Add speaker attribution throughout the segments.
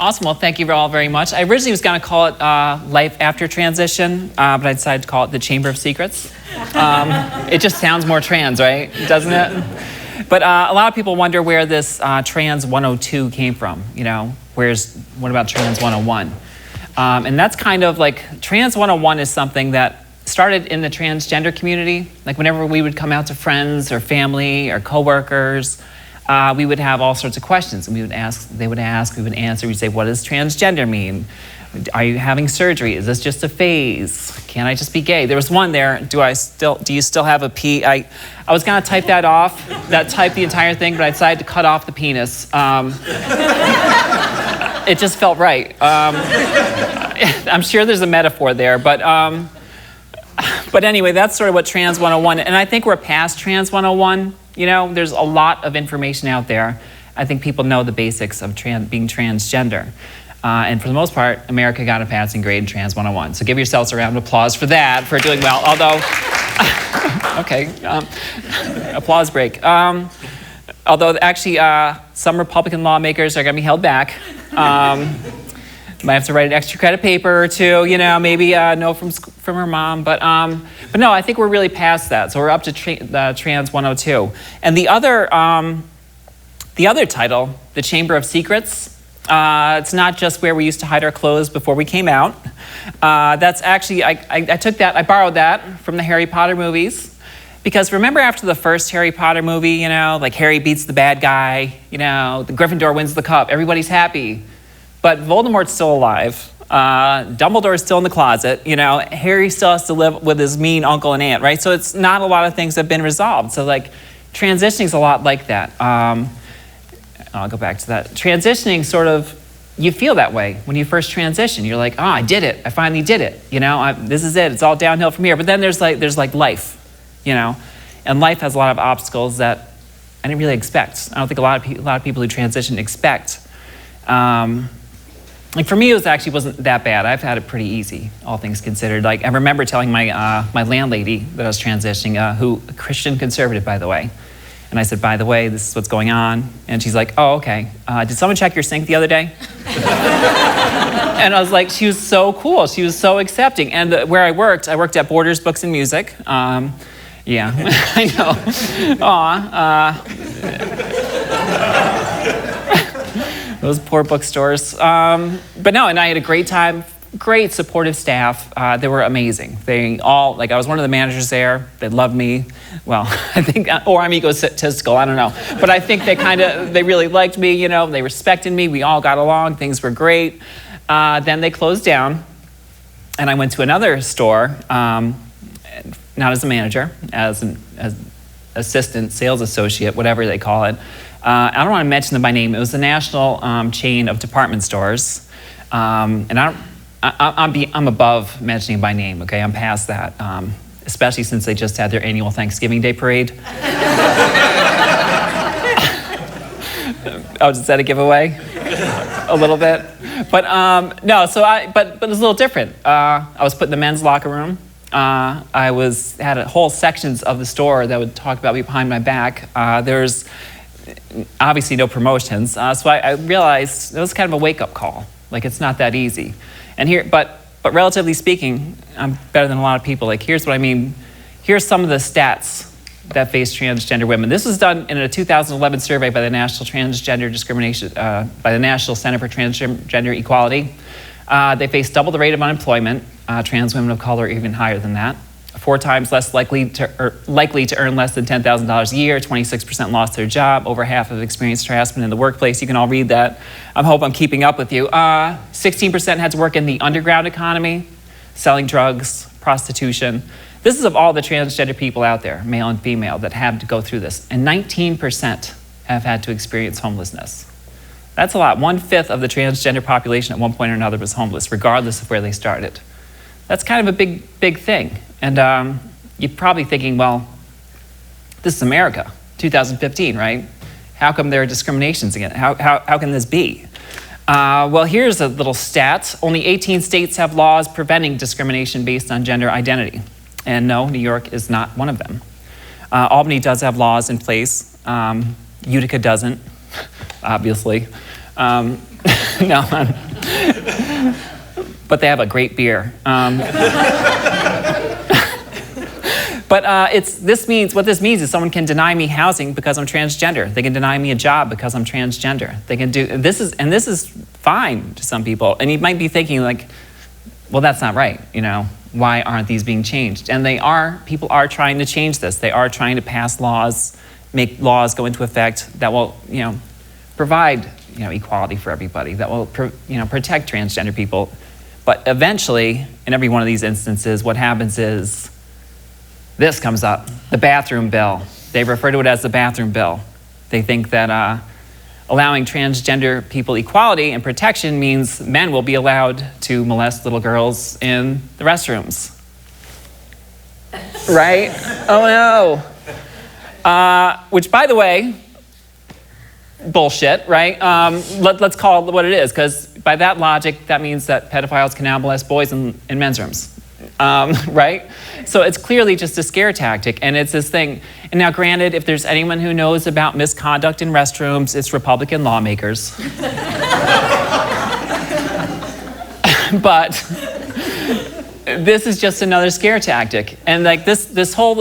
Speaker 1: Awesome. Well, thank you all very much. I originally was going to call it Life After Transition, but I decided to call it the Chamber of Secrets. It just sounds more trans, right? Doesn't it? But a lot of people wonder where this Trans 102 came from. You know, what about Trans 101? And that's kind of like, Trans 101 is something that started in the transgender community. Like whenever we would come out to friends or family or coworkers, we would have all sorts of questions, and they would ask, we would answer, we'd say, what does transgender mean? Are you having surgery? Is this just a phase? Can I just be gay? There was one there, do you still have a P? I was gonna type that off, type the entire thing, but I decided to cut off the penis. It just felt right. I'm sure there's a metaphor there, but anyway, that's sort of what Trans 101, and I think we're past Trans 101. You know, there's a lot of information out there. I think people know the basics of being transgender. And for the most part, America got a passing grade in Trans 101. So give yourselves a round of applause for that, for doing well. Although, okay, applause break. Although actually, some Republican lawmakers are gonna be held back. Might have to write an extra credit paper or two, you know, maybe no from her mom, but no, I think we're really past that. So we're up to Trans 102. And the other title, the Chamber of Secrets, it's not just where we used to hide our clothes before we came out. That's actually, I borrowed that from the Harry Potter movies. Because remember after the first Harry Potter movie, you know, like Harry beats the bad guy, you know, the Gryffindor wins the cup, everybody's happy. But Voldemort's still alive. Dumbledore's still in the closet. You know, Harry still has to live with his mean uncle and aunt, right? So it's not a lot of things have been resolved. So like, transitioning's a lot like that. I'll go back to that. Transitioning sort of, you feel that way when you first transition. You're like, oh, I did it. I finally did it. You know, this is it. It's all downhill from here. But then there's like life, you know, and life has a lot of obstacles that I didn't really expect. I don't think a lot of people who transition expect. Like for me, it wasn't that bad. I've had it pretty easy, all things considered. Like I remember telling my landlady that I was transitioning, who a Christian conservative, by the way. And I said, by the way, this is what's going on. And she's like, oh, okay. Did someone check your sink the other day? And I was like, she was so cool. She was so accepting. And where I worked at Borders Books and Music. Yeah, I know. Aw. Those poor bookstores. But no, and I had a great time, great supportive staff. They were amazing. They all, like I was one of the managers there. They loved me. Well, I think, or I'm egotistical, I don't know. But I think they really liked me, you know, they respected me. We all got along, things were great. Then they closed down and I went to another store, not as a manager, as an assistant sales associate, whatever they call it. I don't want to mention them by name. It was a national chain of department stores, and I'm above mentioning by name. Okay, I'm past that, especially since they just had their annual Thanksgiving Day parade. Oh, is that a giveaway? A little bit, but no. But it was a little different. I was put in the men's locker room. I had whole sections of the store that would talk about me behind my back. There's obviously no promotions, so I realized it was kind of a wake-up call. Like it's not that easy. And but relatively speaking, I'm better than a lot of people. Like here's what I mean. Here's some of the stats that face transgender women. This was done in a 2011 survey by the National Transgender Discrimination, by the National Center for Transgender Equality. They face double the rate of unemployment. Trans women of color are even higher than that. 4 times less likely to earn less than $10,000 a year, 26% lost their job, over half have experienced harassment in the workplace. You can all read that. I hope I'm keeping up with you. 16% had to work in the underground economy, selling drugs, prostitution. This is of all the transgender people out there, male and female, that have to go through this. And 19% have had to experience homelessness. That's a lot. 1/5 of the transgender population at one point or another was homeless, regardless of where they started. That's kind of a big thing. And you're probably thinking, well, this is America, 2015, right? How come there are discriminations again? How can this be? Well, here's a little stat. Only 18 states have laws preventing discrimination based on gender identity. And no, New York is not one of them. Albany does have laws in place. Utica doesn't, obviously. No. But they have a great beer. But what this means is someone can deny me housing because I'm transgender. They can deny me a job because I'm transgender. They can do this is fine to some people. And you might be thinking like, well, that's not right. Why aren't these being changed? And people are trying to change this. They are trying to pass laws, make laws go into effect that will, provide, equality for everybody, that will, protect transgender people. But eventually, in every one of these instances, what happens is this comes up, the bathroom bill. They refer to it as the bathroom bill. They think that allowing transgender people equality and protection means men will be allowed to molest little girls in the restrooms. Right? Oh no. Which, by the way, bullshit, right? Let's call it what it is, because by that logic, that means that pedophiles can now molest boys in men's rooms. Right? So it's clearly just a scare tactic, and it's this thing. And now, granted, if there's anyone who knows about misconduct in restrooms, it's Republican lawmakers. But this is just another scare tactic. And like this whole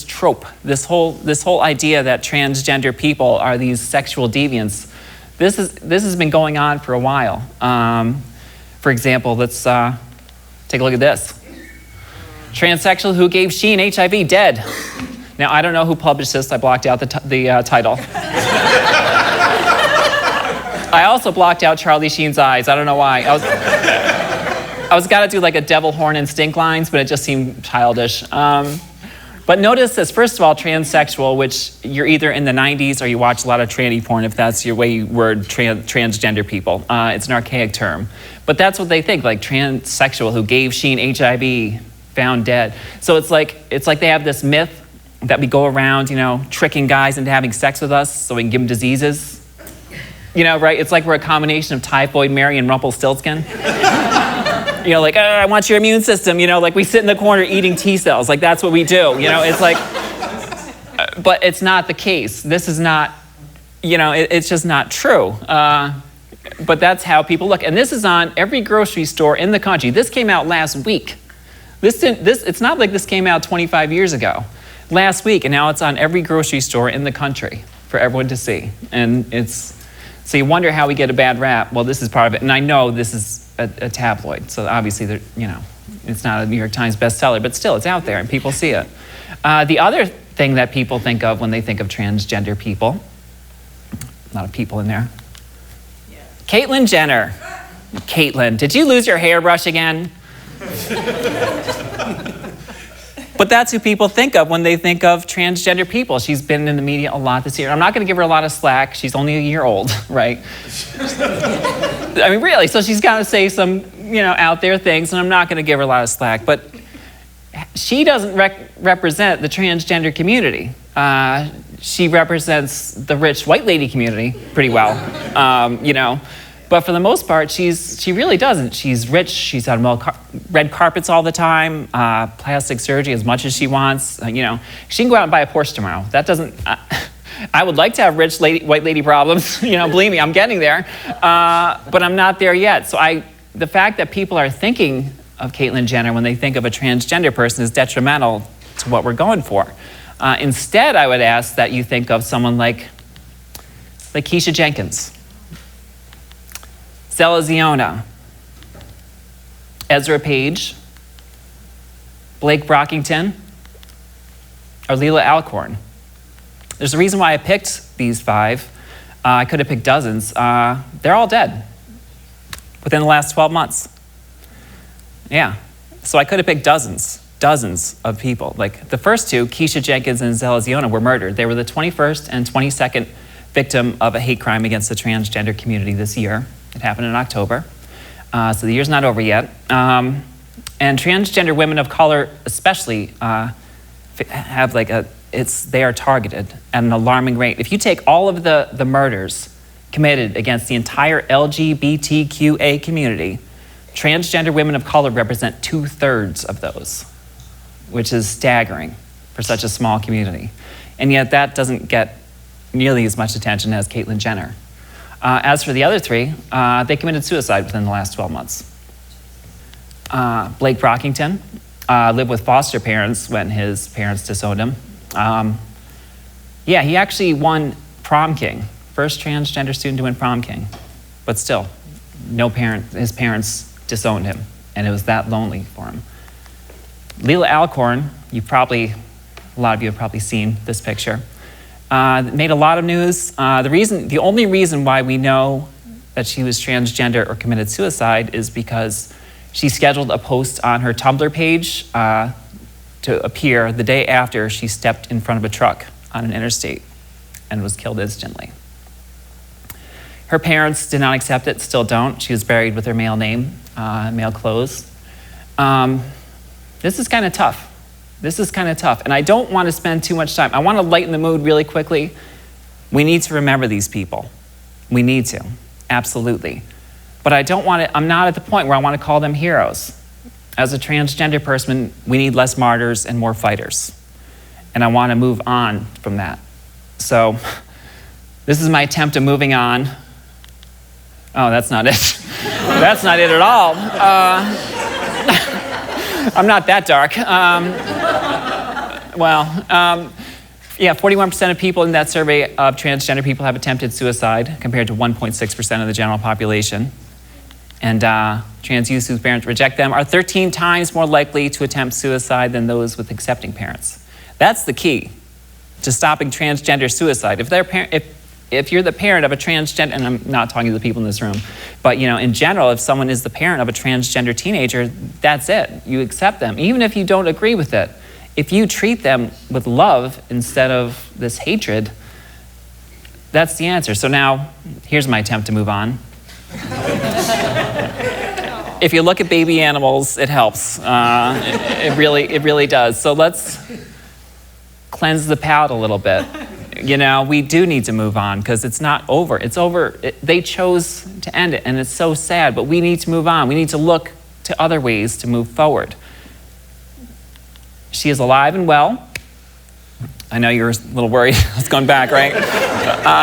Speaker 1: trope, this whole idea that transgender people are these sexual deviants, this has been going on for a while. For example, let's take a look at this. Transsexual who gave Sheen HIV dead. Now, I don't know who published this. I blocked out the title. I also blocked out Charlie Sheen's eyes. I don't know why. I was gonna do like a devil horn and stink lines, but it just seemed childish. But notice this. First of all, transsexual, which you're either in the 90s or you watch a lot of tranny porn, if that's your way you word transgender people. It's an archaic term. But that's what they think, like transsexual who gave Sheen HIV, found dead. So it's like they have this myth that we go around, tricking guys into having sex with us so we can give them diseases. Right? It's like we're a combination of Typhoid Mary and Rumpelstiltskin. Like, I want your immune system, like we sit in the corner eating T cells, like that's what we do, it's like, but it's not the case. This is not, it's just not true. But that's how people look. And this is on every grocery store in the country. This came out last week. It's not like this came out 25 years ago. Last week, and now it's on every grocery store in the country for everyone to see. And so you wonder how we get a bad rap. Well, this is part of it. And I know this is a tabloid, so obviously, it's not a New York Times bestseller, but still, it's out there and people see it. The other thing that people think of when they think of transgender people, a lot of people in there. Yeah. Caitlyn Jenner. Caitlyn, did you lose your hairbrush again? But that's who people think of when they think of transgender people. She's been in the media a lot this year. I'm not going to give her a lot of slack. She's only a year old, right? I mean, really. So she's got to say some, out there things, and I'm not going to give her a lot of slack. But she doesn't represent the transgender community. She represents the rich white lady community pretty well, But for the most part, she really doesn't. She's rich. She's on red carpets all the time, plastic surgery as much as she wants. She can go out and buy a Porsche tomorrow. That doesn't. I would like to have rich white lady problems. Believe me, I'm getting there, but I'm not there yet. So the fact that people are thinking of Caitlyn Jenner when they think of a transgender person is detrimental to what we're going for. Instead, I would ask that you think of someone like Keisha Jenkins, Zella Ziona, Ezra Page, Blake Brockington, or Leela Alcorn. There's a reason why I picked these 5. I could have picked dozens. They're all dead within the last 12 months. Yeah, so I could have picked dozens of people. Like the first 2, Keisha Jenkins and Zella Ziona, were murdered. They were the 21st and 22nd victim of a hate crime against the transgender community this year. It happened in October, so the year's not over yet. And transgender women of color especially have they are targeted at an alarming rate. If you take all of the murders committed against the entire LGBTQA community, transgender women of color represent 2/3 of those, which is staggering for such a small community. And yet that doesn't get nearly as much attention as Caitlyn Jenner. As for the other 3, they committed suicide within the last 12 months. Blake Brockington lived with foster parents when his parents disowned him. Yeah, he actually won prom king, first transgender student to win prom king. But still, his parents disowned him, and it was that lonely for him. Leila Alcorn, a lot of you have probably seen this picture, made a lot of news. The only reason why we know that she was transgender or committed suicide is because she scheduled a post on her Tumblr page to appear the day after she stepped in front of a truck on an interstate and was killed instantly. Her parents did not accept it, still don't. She was buried with her male name, male clothes. This is kind of tough. And I don't want to spend too much time. I want to lighten the mood really quickly. We need to remember these people. We need to, absolutely. But I'm not at the point where I want to call them heroes. As a transgender person, we need less martyrs and more fighters. And I want to move on from that. So this is my attempt at moving on. Oh, that's not it. That's not it at all. I'm not that dark. Yeah, 41% of people in that survey of transgender people have attempted suicide, compared to 1.6% of the general population. And trans youths whose parents reject them are 13 times more likely to attempt suicide than those with accepting parents. That's the key to stopping transgender suicide. If you're the parent of a transgender, and I'm not talking to the people in this room, but in general, if someone is the parent of a transgender teenager, that's it. You accept them, even if you don't agree with it. If you treat them with love instead of this hatred, that's the answer. So now, here's my attempt to move on. If you look at baby animals, it helps. It really does. So let's cleanse the palate a little bit. We do need to move on because it's not over. It's over. They chose to end it, and it's so sad, but we need to move on. We need to look to other ways to move forward. She is alive and well. I know you're a little worried. It's going back, right?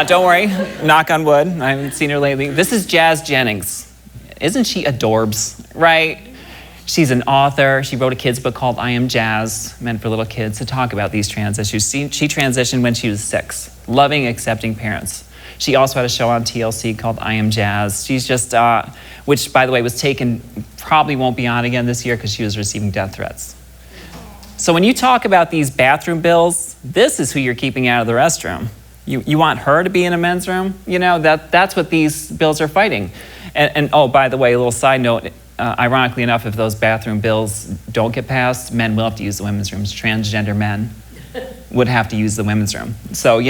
Speaker 1: Don't worry. Knock on wood. I haven't seen her lately. This is Jazz Jennings. Isn't she adorbs, right? She's an author. She wrote a kid's book called I Am Jazz, meant for little kids to talk about these trans issues. She transitioned when she was 6, loving, accepting parents. She also had a show on TLC called I Am Jazz. She's just, which by the way was taken, probably won't be on again this year because she was receiving death threats. So when you talk about these bathroom bills, this is who you're keeping out of the restroom. You want her to be in a men's room? That's what these bills are fighting. And oh, by the way, a little side note, ironically enough, if those bathroom bills don't get passed, men will have to use the women's rooms. Transgender men would have to use the women's room. So,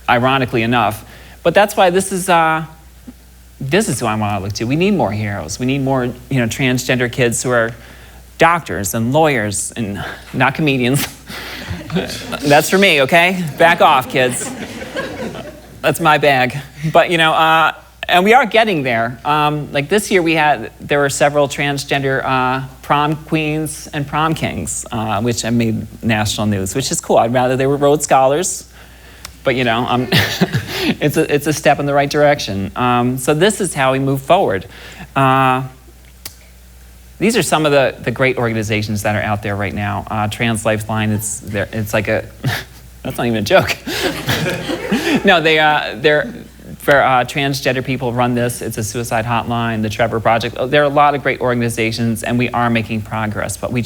Speaker 1: ironically enough. But that's why this is who I want to look to. We need more heroes. We need more, transgender kids who are doctors and lawyers and not comedians. That's for me, okay? Back off, kids. That's my bag. But, and we are getting there. Like this year there were several transgender prom queens and prom kings, which have made national news, which is cool. I'd rather they were Rhodes Scholars, but it's a step in the right direction. So this is how we move forward. These are some of the great organizations that are out there right now. Trans Lifeline, it's like a, that's not even a joke. No, they're for transgender people run this. It's a suicide hotline, the Trevor Project. There are a lot of great organizations, and we are making progress, but we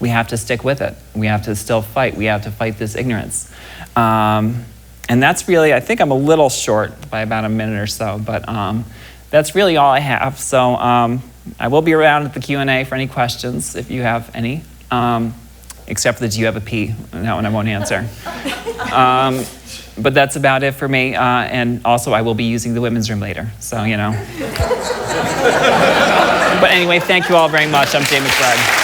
Speaker 1: have to stick with it. We have to still fight. We have to fight this ignorance. And that's really, I think I'm a little short by about a minute or so, but that's really all I have. So I will be around at the Q&A for any questions, if you have any, except for the do you have a pee? That one I won't answer. But that's about it for me. And also, I will be using the women's room later. So, But anyway, thank you all very much. I'm Jaye McBride.